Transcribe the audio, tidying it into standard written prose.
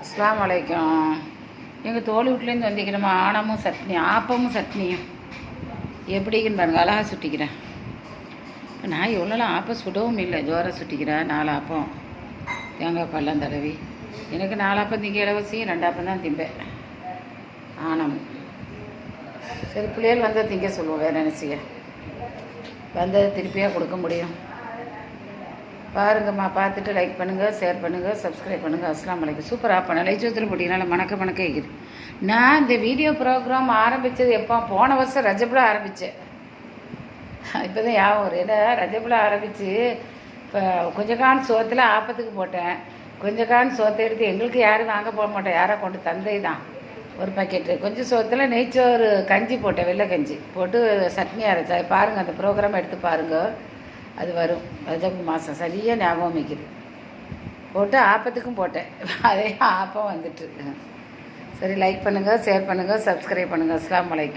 அஸ்ஸலாமு அலைக்கும். எங்கள் தோழி வீட்லேருந்து வந்திக்கிறோமா ஆணமும் சட்னி ஆப்பமும் சட்னியும் எப்படின்னு பாருங்கள். அழகாக சுட்டிக்கிறேன். இப்போ நான் எவ்வளோலாம் ஆப்பம் சுடவும் இல்லை, ஜோரை சுட்டிக்கிறேன். 4 ஆப்பம் தேங்காய் பழம் தடவி. எனக்கு 4 ஆப்பம் திங்க இலவசியும், 2 ஆப்பம் தான் திம்பேன். ஆணமும் சரி, பிள்ளைகள் வந்தால் திங்க சொல்லுவோம். வேறு நினச்சிக்க வந்ததை திருப்பியாக கொடுக்க முடியும். பாருங்கம்மா, பார்த்துட்டு லைக் பண்ணுங்கள், ஷேர் பண்ணுங்கள், சப்ஸ்கிரைப் பண்ணுங்கள். அஸ்ஸலாமு அலைக்கும். சூப்பர் ஆப் பண்ண லைச்சத்தில் போட்டிங்கனால மணக்க இருக்குது. நான் இந்த வீடியோ ப்ரோக்ராம் ஆரம்பித்தது எப்போ? போன வருஷம் ரஜபில் ஆரம்பித்தேன். இப்போ தான் ஞாபகம் வரும். ஏன்னா ரஜபில் ஆரம்பித்து இப்போ கொஞ்சம் சோத்தில் ஆப்பத்துக்கு போட்டேன். கொஞ்சம் சோத்தை எடுத்து எங்களுக்கு யாரும் வாங்க போக மாட்டேன், யாரை கொண்டு தந்தை தான் ஒரு பாக்கெட்டு. கொஞ்சம் சோத்தில் நெய்ச்சோறு கஞ்சி போட்டேன், வெள்ளை கஞ்சி போட்டு சட்னி அரைச்சா. பாருங்கள், அந்த ப்ரோக்ராம் எடுத்து பாருங்கள், அது வரும். ரஜப் மாதம் சரியாக ஞாபகம் வைக்குது. போட்டு ஆப்பத்துக்கும் போட்டேன், அதே ஆப்பம் வந்துட்டு. சரி, லைக் பண்ணுங்கள், ஷேர் பண்ணுங்கள், சப்ஸ்கிரைப் பண்ணுங்கள். அஸ்ஸலாமு அலைக்கும்.